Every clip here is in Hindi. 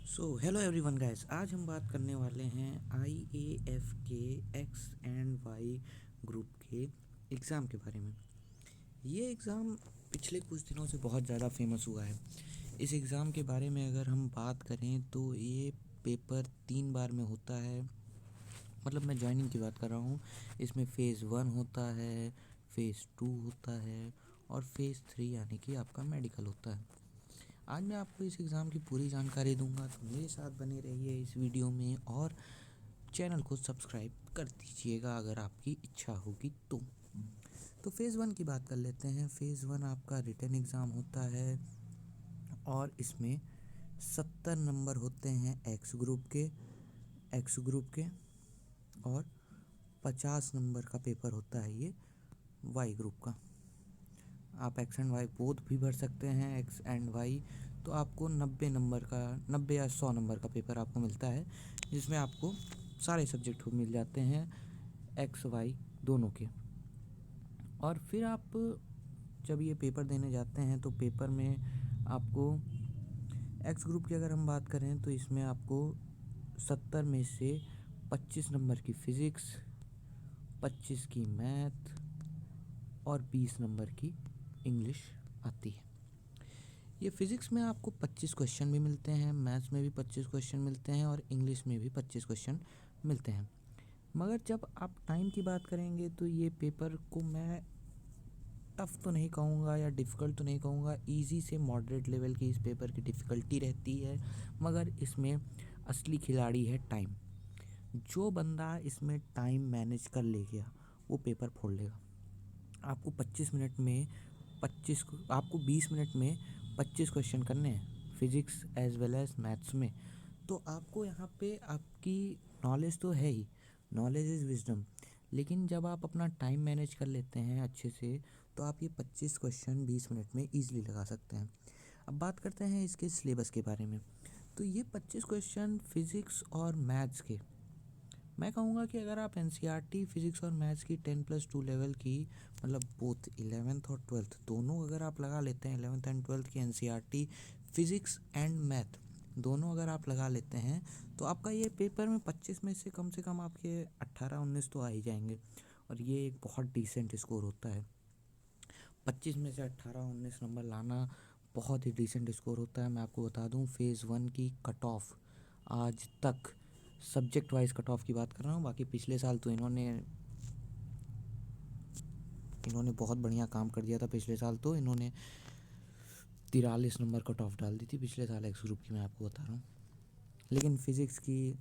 हेलो एवरीवन गाइस, आज हम बात करने वाले हैं IAF के एक्स एंड वाई ग्रुप के एग्ज़ाम के बारे में। ये एग्ज़ाम पिछले कुछ दिनों से बहुत ज़्यादा फेमस हुआ है। इस एग्ज़ाम के बारे में अगर हम बात करें तो ये पेपर 3 बार में होता है। मतलब मैं जॉइनिंग की बात कर रहा हूँ। इसमें फ़ेज़ 1 होता है, फ़ेज़ 2 होता है और फ़ेज़ 3 यानी कि आपका मेडिकल होता है। आज मैं आपको इस एग्ज़ाम की पूरी जानकारी दूंगा, तो मेरे साथ बने रहिए इस वीडियो में और चैनल को सब्सक्राइब कर दीजिएगा अगर आपकी इच्छा होगी तो फ़ेज़ 1 की बात कर लेते हैं। फ़ेज़ 1 आपका रिटन एग्ज़ाम होता है और इसमें 70 नंबर होते हैं एक्स ग्रुप के और 50 नंबर का पेपर होता है ये वाई ग्रुप का। आप एक्स एंड वाई बोथ भी भर सकते हैं, एक्स एंड वाई। तो आपको 90 या 100 नंबर का पेपर आपको मिलता है, जिसमें आपको सारे सब्जेक्ट मिल जाते हैं एक्स वाई दोनों के। और फिर आप जब ये पेपर देने जाते हैं तो पेपर में आपको एक्स ग्रुप की अगर हम बात करें तो इसमें आपको 70 में से 25 नंबर की फ़िज़िक्स, 25 की मैथ और 20 नंबर की इंग्लिश आती है। ये फ़िज़िक्स में आपको 25 क्वेश्चन भी मिलते हैं, मैथ्स में भी 25 क्वेश्चन मिलते हैं और इंग्लिश में भी 25 क्वेश्चन मिलते हैं। मगर जब आप टाइम की बात करेंगे तो ये पेपर को मैं टफ़ तो नहीं कहूँगा या डिफ़िकल्ट तो नहीं कहूँगा, ईज़ी से मॉडरेट लेवल की इस पेपर की डिफ़िकल्टी रहती है। मगर इसमें असली खिलाड़ी है टाइम। जो बंदा इसमें टाइम मैनेज कर ले गया वो पेपर फोड़ लेगा। आपको 20 मिनट में 25 क्वेश्चन करने हैं physics as well as maths में। तो आपको यहाँ पे आपकी नॉलेज तो है ही, नॉलेज इज़ विजडम। लेकिन जब आप अपना टाइम मैनेज कर लेते हैं अच्छे से तो आप ये 25 क्वेश्चन 20 मिनट में ईज़िली लगा सकते हैं। अब बात करते हैं इसके सिलेबस के बारे में। तो ये 25 क्वेश्चन फिज़िक्स और मैथ्स के, मैं कहूँगा कि अगर आप एनसीईआरटी फिज़िक्स और मैथ्स की 10+2 लेवल की, मतलब बोथ 11th और 12th दोनों अगर आप लगा लेते हैं, 11th एंड 12th की एनसीईआरटी फिज़िक्स एंड मैथ दोनों अगर आप लगा लेते हैं तो आपका ये पेपर में 25 में से कम आपके 18-19 तो आ ही जाएंगे। और ये एक बहुत डिसेंट स्कोर होता है। 25 में से 18-19 नंबर लाना बहुत ही डिसेंट स्कोर होता है। मैं आपको बता दूं, फ़ेज़ 1 की कट ऑफ आज तक, सब्जेक्ट वाइज कट ऑफ की बात कर रहा हूँ, बाकी पिछले साल तो इन्होंने बहुत बढ़िया काम कर दिया था। पिछले साल तो इन्होंने 43 नंबर कट ऑफ डाल दी थी पिछले साल एक्स ग्रुप की, मैं आपको बता रहा हूँ। लेकिन फ़िज़िक्स की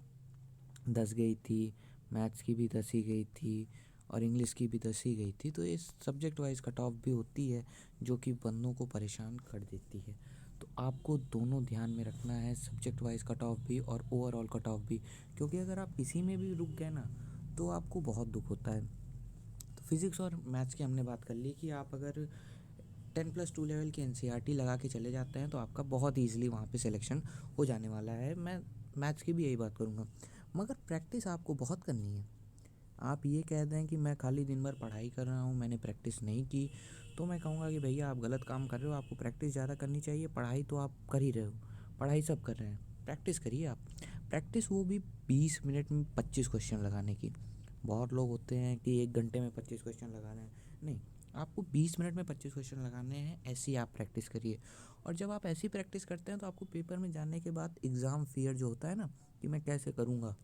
10 गई थी, मैथ्स की भी 10 ही गई थी और इंग्लिश की भी 10 ही गई थी। तो ये सब्जेक्ट वाइज कट ऑफ भी होती है जो कि बंदों को परेशान कर देती है। तो आपको दोनों ध्यान में रखना है, सब्जेक्ट वाइज कट ऑफ भी और ओवरऑल कट ऑफ भी, क्योंकि अगर आप किसी में भी रुक गए ना तो आपको बहुत दुख होता है। तो फिज़िक्स और मैथ्स की हमने बात कर ली कि आप अगर 10+2 लेवल की एनसीईआरटी लगा के चले जाते हैं तो आपका बहुत ईजिली वहाँ पे सिलेक्शन हो जाने वाला है। मैं मैथ्स की भी यही बात करूँगा, मगर प्रैक्टिस आपको बहुत करनी है। आप ये कह दें कि मैं खाली दिन भर पढ़ाई कर रहा हूँ, मैंने प्रैक्टिस नहीं की, तो मैं कहूँगा कि भैया आप गलत काम कर रहे हो। आपको प्रैक्टिस ज़्यादा करनी चाहिए। पढ़ाई तो आप कर ही रहे हो, पढ़ाई सब कर रहे हैं, प्रैक्टिस करिए आप। प्रैक्टिस वो भी 20 मिनट में 25 क्वेश्चन लगाने की। बहुत लोग होते हैं कि 1 घंटे में 25 क्वेश्चन लगाने हैं, नहीं, आपको 20 मिनट में 25 क्वेश्चन लगाने हैं। ऐसी आप प्रैक्टिस करिए। और जब आप ऐसी प्रैक्टिस करते हैं तो आपको पेपर में जाने के बाद एग्ज़ाम फियर जो होता है ना, कि मैं कैसे करूँगा,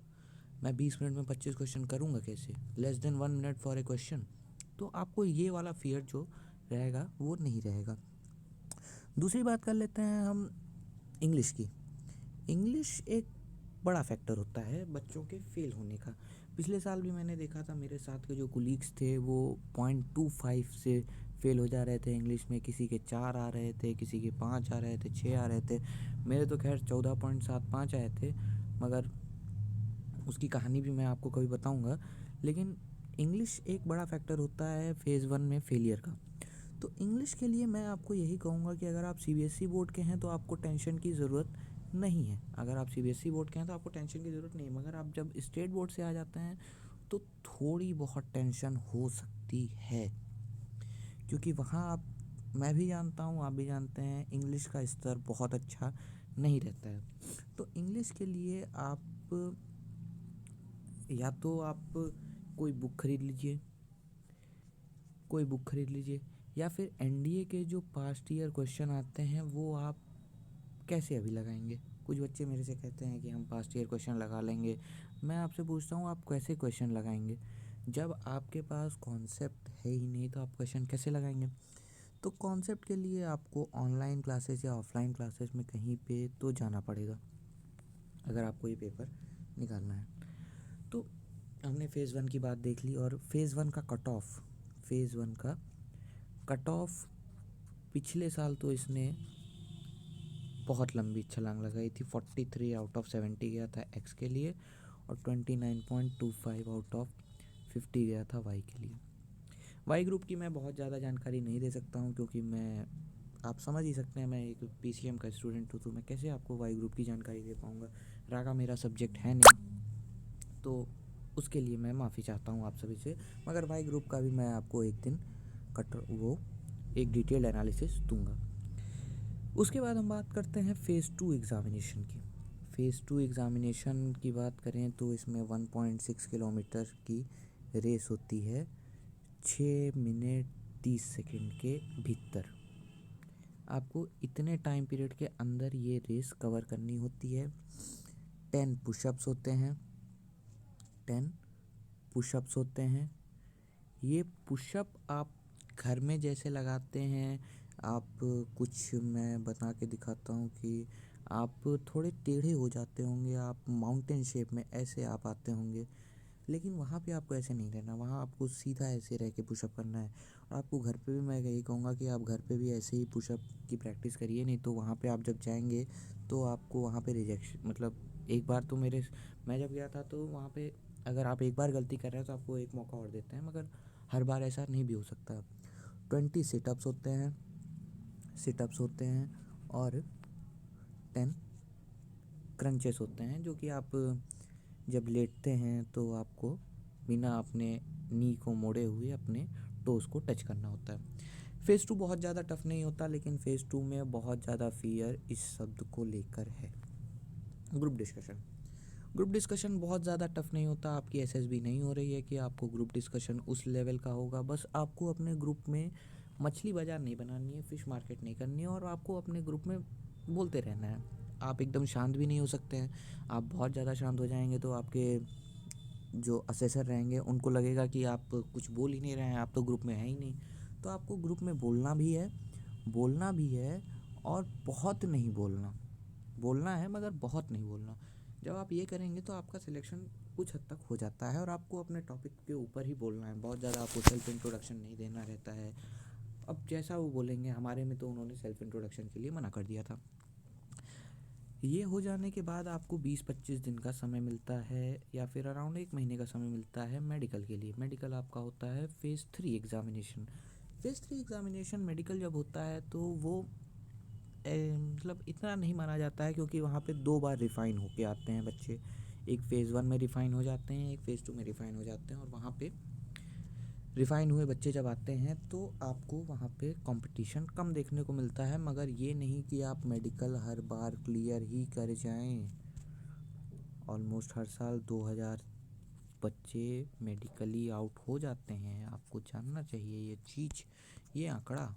मैं 20 मिनट में 25 क्वेश्चन करूँगा कैसे, less than 1 minute for a question, तो आपको ये वाला फियर जो रहेगा वो नहीं रहेगा। दूसरी बात कर लेते हैं हम इंग्लिश की। इंग्लिश एक बड़ा फैक्टर होता है बच्चों के फेल होने का। पिछले साल भी मैंने देखा था, मेरे साथ के जो कुलीग्स थे वो 0.25 से फेल हो जा रहे थे इंग्लिश में। किसी के 4 आ रहे थे, किसी के 5 आ रहे थे, 6 आ रहे थे। मेरे तो खैर 14.75 आए थे, मगर उसकी कहानी भी मैं आपको कभी बताऊंगा। लेकिन इंग्लिश एक बड़ा फैक्टर होता है फ़ेज़ 1 में फेलियर का। तो इंग्लिश के लिए मैं आपको यही कहूँगा कि अगर आप सीबीएसई बोर्ड के हैं तो आपको टेंशन की ज़रूरत नहीं है। अगर आप सीबीएसई बोर्ड के हैं तो आपको टेंशन की ज़रूरत नहीं है। मगर आप जब स्टेट बोर्ड से आ जाते हैं तो थोड़ी बहुत टेंशन हो सकती है, क्योंकि वहाँ आप, मैं भी जानता हूँ, आप भी जानते हैं, इंग्लिश का स्तर बहुत अच्छा नहीं रहता है। तो इंग्लिश के लिए आप या तो आप कोई बुक खरीद लीजिए या फिर एनडीए के जो पास्ट ईयर क्वेश्चन आते हैं वो आप कैसे अभी लगाएंगे। कुछ बच्चे मेरे से कहते हैं कि हम पास्ट ईयर क्वेश्चन लगा लेंगे। मैं आपसे पूछता हूँ आप कैसे क्वेश्चन लगाएंगे। जब आपके पास कॉन्सेप्ट है ही नहीं तो आप क्वेश्चन कैसे लगाएंगे। तो कॉन्सेप्ट के लिए आपको ऑनलाइन क्लासेस या ऑफलाइन क्लासेस में कहीं पे तो जाना पड़ेगा अगर आपको ये पेपर निकालना है। तो हमने फ़ेज़ 1 की बात देख ली और फ़ेज़ 1 का कट ऑफ पिछले साल तो इसने बहुत लंबी छलांग लगाई थी। 43 आउट ऑफ 70 गया था एक्स के लिए और 29.25 आउट ऑफ 50 गया था वाई के लिए। वाई ग्रुप की मैं बहुत ज़्यादा जानकारी नहीं दे सकता हूँ क्योंकि आप समझ ही सकते हैं मैं एक पीसीएम का स्टूडेंट हूँ, तो मैं कैसे आपको वाई ग्रुप की जानकारी दे पाऊँगा। रागा मेरा सब्जेक्ट है नहीं, तो उसके लिए मैं माफ़ी चाहता हूँ आप सभी से। मगर वाई ग्रुप का भी मैं आपको एक दिन एक डिटेल्ड एनालिसिस दूंगा। उसके बाद हम बात करते हैं फ़ेज़ 2 एग्ज़ामिनेशन की। फ़ेज़ 2 एग्ज़ामिनेशन की बात करें तो इसमें 1.6 किलोमीटर की रेस होती है 6 मिनट 30 सेकंड के भीतर। आपको इतने टाइम पीरियड के अंदर ये रेस कवर करनी होती है। 10 पुशअप्स होते हैं। ये पुशअप आप घर में जैसे लगाते हैं मैं बता के दिखाता हूँ कि आप थोड़े टेढ़े हो जाते होंगे, आप माउंटेन शेप में ऐसे आप आते होंगे, लेकिन वहाँ पे आपको ऐसे नहीं रहना। वहाँ आपको सीधा ऐसे रह के पुशअप करना है। और आपको घर पे भी मैं यही कहूँगा कि आप घर पे भी ऐसे ही पुशअप की प्रैक्टिस करिए, नहीं तो वहाँ पे आप जब जाएंगे तो आपको वहाँ पे रिजेक्शन एक बार तो मैं जब गया था तो वहाँ पे अगर आप एक बार गलती कर रहे हैं तो आपको एक मौका और देते हैं, मगर हर बार ऐसा नहीं भी हो सकता। 20 सिटअप्स होते हैं और 10 क्रंचेस होते हैं, जो कि आप जब लेटते हैं तो आपको बिना अपने नी को मोड़े हुए अपने टोस को टच करना होता है। फ़ेज़ 2 बहुत ज़्यादा टफ नहीं होता, लेकिन फ़ेज़ 2 में बहुत ज़्यादा फियर इस शब्द को लेकर है। ग्रुप डिस्कशन बहुत ज़्यादा टफ नहीं होता। आपकी एसएसबी नहीं हो रही है कि आपको ग्रुप डिस्कशन उस लेवल का होगा। बस आपको अपने ग्रुप में मछली बाज़ार नहीं बनानी है, फ़िश मार्केट नहीं करनी है और आपको अपने ग्रुप में बोलते रहना है। आप एकदम शांत भी नहीं हो सकते हैं। आप बहुत ज़्यादा शांत हो जाएंगे तो आपके जो असेसर रहेंगे उनको लगेगा कि आप कुछ बोल ही नहीं रहे हैं, आप तो ग्रुप में हैं ही नहीं। तो आपको ग्रुप में बोलना भी है और बहुत नहीं बोलना है मगर बहुत नहीं बोलना। जब आप ये करेंगे तो आपका सिलेक्शन कुछ हद तक हो जाता है और आपको अपने टॉपिक के ऊपर ही बोलना है। बहुत ज़्यादा आपको सेल्फ इंट्रोडक्शन नहीं देना रहता है। अब जैसा वो बोलेंगे, हमारे में तो उन्होंने सेल्फ इंट्रोडक्शन के लिए मना कर दिया था। ये हो जाने के बाद आपको 20-25 दिन का समय मिलता है या फिर अराउंड 1 महीने का समय मिलता है मेडिकल के लिए। मेडिकल आपका होता है फ़ेज़ 3 एग्ज़ामिनेशन। मेडिकल जब होता है तो वो इतना नहीं माना जाता है क्योंकि वहाँ पे 2 बार रिफ़ाइन होके आते हैं बच्चे। एक फ़ेज़ 1 में रिफ़ाइन हो जाते हैं, एक फ़ेज़ 2 में रिफ़ाइन हो जाते हैं और वहाँ पे रिफ़ाइन हुए बच्चे जब आते हैं तो आपको वहाँ पे कंपटीशन कम देखने को मिलता है। मगर ये नहीं कि आप मेडिकल हर बार क्लियर ही कर जाएं। ऑलमोस्ट हर साल 2000 बच्चे मेडिकली आउट हो जाते हैं। आपको जानना चाहिए ये चीज़, ये आंकड़ा।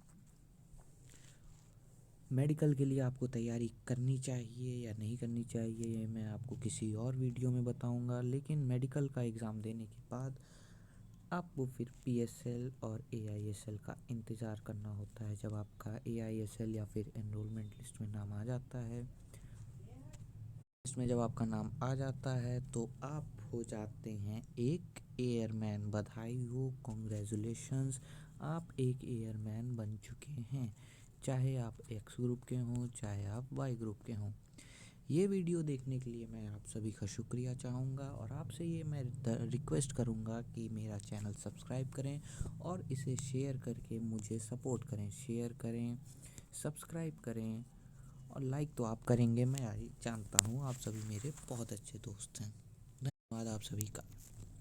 मेडिकल के लिए आपको तैयारी करनी चाहिए या नहीं करनी चाहिए ये मैं आपको किसी और वीडियो में बताऊंगा। लेकिन मेडिकल का एग्ज़ाम देने के बाद आपको फिर पीएसएल और एआईएसएल का इंतज़ार करना होता है। जब आपका एआईएसएल या फिर एनरोलमेंट लिस्ट में नाम आ जाता है, इसमें जब आपका नाम आ जाता है तो आप हो जाते हैं एक एयरमैन। बधाई हो, कॉन्ग्रेचुलेशंस, आप एक एयरमैन बन चुके हैं। चाहे आप एक्स ग्रुप के हों, चाहे आप वाई ग्रुप के हों। ये वीडियो देखने के लिए मैं आप सभी का शुक्रिया चाहूँगा और आपसे ये मैं रिक्वेस्ट करूँगा कि मेरा चैनल सब्सक्राइब करें और इसे शेयर करके मुझे सपोर्ट करें। शेयर करें, सब्सक्राइब करें और लाइक तो आप करेंगे, मैं जानता हूँ। आप सभी मेरे बहुत अच्छे दोस्त हैं। धन्यवाद आप सभी का।